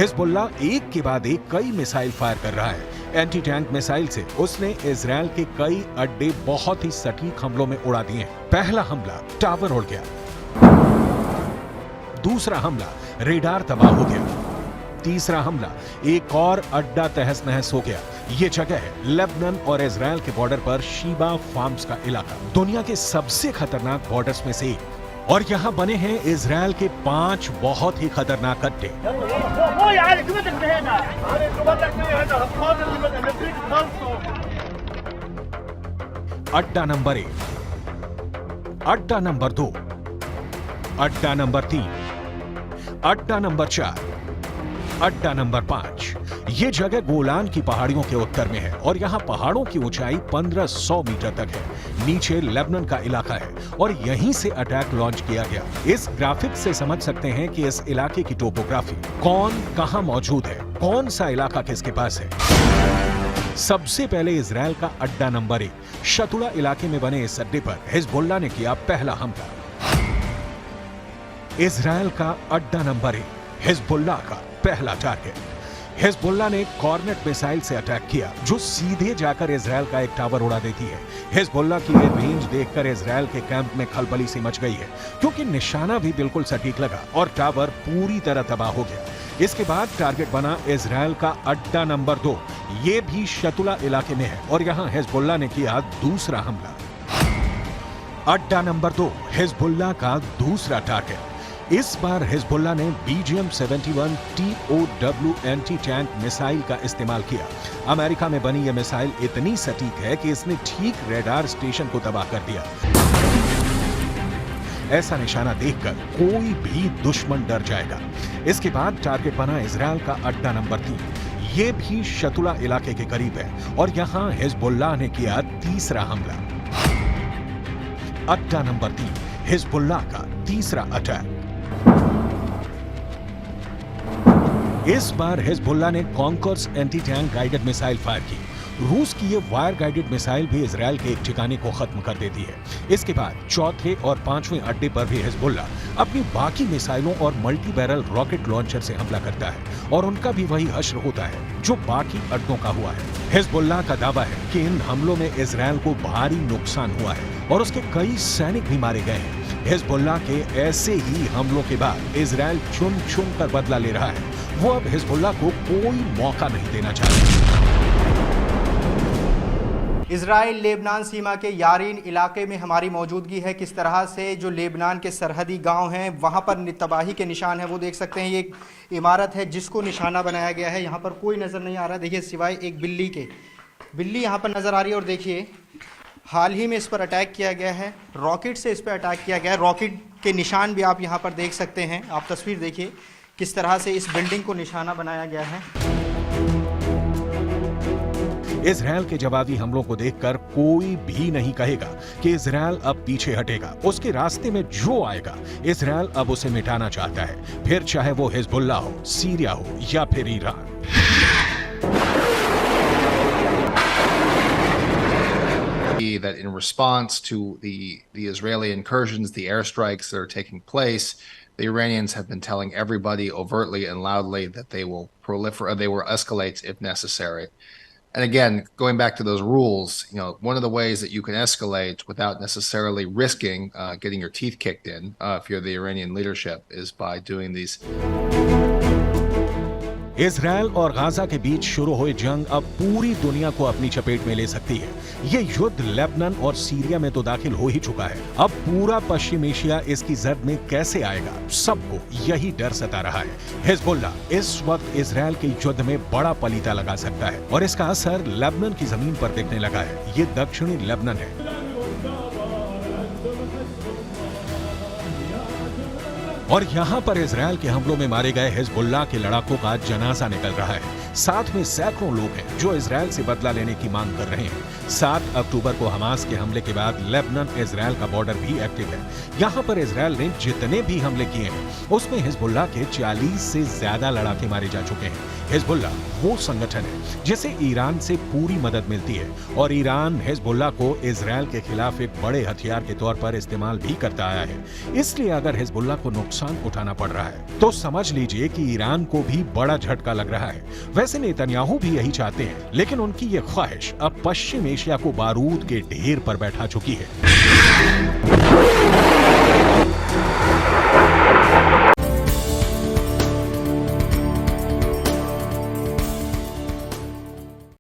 Hezbollah एक के बाद एक कई मिसाइल फायर कर रहा है। एंटी टैंक मिसाइल से उसने इजराइल के कई अड्डे बहुत ही सटीक हमलों में उड़ा दिए। पहला हमला टावर उड़ गया, दूसरा हमला रेडार तबाह हो गया, तीसरा हमला एक और अड्डा तहस नहस हो गया। ये जगह है लेबनान और इजराइल के बॉर्डर पर शीबा फार्म्स का इलाका, दुनिया के सबसे खतरनाक बॉर्डर्स में से एक। और यहाँ बने हैं इजराइल के 5 बहुत ही खतरनाक अड्डे। अड्डा नंबर 1, अड्डा नंबर 2, अड्डा नंबर 3, अड्डा नंबर 4, अड्डा नंबर 5। ये जगह गोलान की पहाड़ियों के उत्तर में है और यहाँ पहाड़ों की ऊंचाई 1500 मीटर तक है। नीचे लेबनान का इलाका है और यहीं से अटैक लॉन्च किया गया। इस ग्राफिक से समझ सकते हैं कि इस इलाके की टोपोग्राफी, कौन कहां मौजूद है, कौन सा इलाका किसके पास है। सबसे पहले इजराइल का अड्डा नंबर 1 शतुला इलाके में बने इस अड्डे पर हिजबुल्लाह ने किया पहला हमला। इजराइल का अड्डा नंबर 1 हिजबुल्लाह का पहला टारगेट। हिजबुल्लाह ने कॉर्नेट मिसाइल से अटैक किया जो सीधे जाकर इजराइल का एक टावर उड़ा देती है। हिजबुल्लाह की ये रेंज देखकर इजराइल के कैंप में खलबली सी मच गई है, क्योंकि निशाना भी बिल्कुल सटीक लगा और टावर पूरी तरह तबाह हो गया। इसके बाद टारगेट बना इजराइल का अड्डा नंबर 2। ये भी शतुला इलाके में है और यहाँ हिजबुल्लाह ने किया दूसरा हमला। अड्डा नंबर 2 हिजबुल्लाह का दूसरा टारगेट। इस बार हिजबुल्लाह ने BGM-71 TOW anti tank missile का इस्तेमाल किया। अमेरिका में बनी यह मिसाइल इतनी सटीक है कि इसने ठीक रेडार स्टेशन को तबाह कर दिया। ऐसा निशाना देखकर कोई भी दुश्मन डर जाएगा। इसके बाद टारगेट बना इजराइल का अड्डा नंबर 3। ये भी शतुला इलाके के करीब है और यहां हिजबुल्लाह ने किया तीसरा हमला। अड्डा नंबर 3 हिजबुल्लाह का तीसरा अटैक। इस बार हिजबुल्लाह ने conquers anti tank guided missile fire की। रूस की ये वायर गाइडेड मिसाइल भी इजराइल के एक ठिकाने को खत्म कर देती है। इसके बाद चौथे और 5वें अड्डे पर भी हिजबुल्लाह अपनी बाकी मिसाइलों और मल्टी बैरल रॉकेट लॉन्चर से हमला करता है और उनका भी वही हश्र होता है जो बाकी अड्डों का हुआ है। हिजबुल्लाह का दावा है कि इन हमलों में इजराइल को भारी नुकसान हुआ है और उसके कई सैनिक भी मारे गए हैं। हिजबुल्लाह के ऐसे ही हमलों के बाद इजराइल चुन चुन कर बदला ले रहा है। वो अब हिजबुल्लाह को कोई मौका नहीं देना चाहता। इजराइल लेबनान सीमा के यारीन इलाके में हमारी मौजूदगी है। किस तरह से जो लेबनान के सरहदी गांव हैं वहां पर तबाही के निशान हैं वो देख सकते हैं। ये एक इमारत है जिसको निशाना बनाया गया है। यहाँ पर कोई नज़र नहीं आ रहा, देखिए सिवाय एक बिल्ली के। बिल्ली यहाँ पर नज़र आ रही है और देखिए हाल ही में इस पर अटैक किया गया है, रॉकेट से इस पर अटैक किया गया है। रॉकेट के निशान भी आप यहाँ पर देख सकते हैं। आप तस्वीर देखिए किस तरह से इस बिल्डिंग को निशाना बनाया गया है। इजराइल के जवाबी हमलों को देखकर कोई भी नहीं कहेगा कि इजराइल अब पीछे हटेगा। उसके रास्ते में जो आएगा इजराइल अब उसे मिटाना चाहता है, फिर चाहे वो हिजबुल्लाह हो, सीरिया हो या फिर Iran. That in response to the Israeli incursions, the airstrikes that are taking place, the Iranians have been telling everybody overtly and loudly that they will proliferate, they will escalate if necessary. And again, going back to those rules, one of the ways that you can escalate without necessarily risking getting your teeth kicked in, if you're the Iranian leadership, is by doing these. Israel और Gaza के बीच शुरू हुई जंग अब पूरी दुनिया को अपनी चपेट में ले सकती है। ये युद्ध लेबनान और सीरिया में तो दाखिल हो ही चुका है। अब पूरा पश्चिम एशिया इसकी जद में कैसे आएगा, सबको यही डर सता रहा है। हिजबुल्लाह इस वक्त इजराइल के युद्ध में बड़ा पलीता लगा सकता है और इसका असर लेबनान की जमीन पर दिखने लगा है। ये दक्षिणी लेबनान है। और यहाँ पर इजराइल के हमलों में मारे गए हिजबुल्लाह के लड़ाकों का जनाजा निकल रहा है। साथ में सैकड़ों लोग हैं जो इजरायल से बदला लेने की मांग कर रहे हैं। 7 अक्टूबर को हमास के हमले के बाद लेबनान इजरायल का बॉर्डर भी एक्टिव है। यहाँ पर इजरायल ने जितने भी हमले किए हैं उसमें हिजबुल्लाह के 40 से ज्यादा लड़ाके मारे जा चुके हैं। हिजबुल्लाह वो संगठन है जिसे ईरान से पूरी मदद मिलती है और ईरान हिजबुल्लाह को इजरायल के खिलाफ एक बड़े हथियार के तौर पर इस्तेमाल भी करता आया है। इसलिए अगर हिजबुल्लाह को नुकसान उठाना पड़ रहा है तो समझ लीजिए कि ईरान को भी बड़ा झटका लग रहा है। वैसे नेतन्याहू भी यही चाहते हैं, लेकिन उनकी ये ख्वाहिश अब पश्चिम एशिया को बारूद के ढेर पर बैठा चुकी है।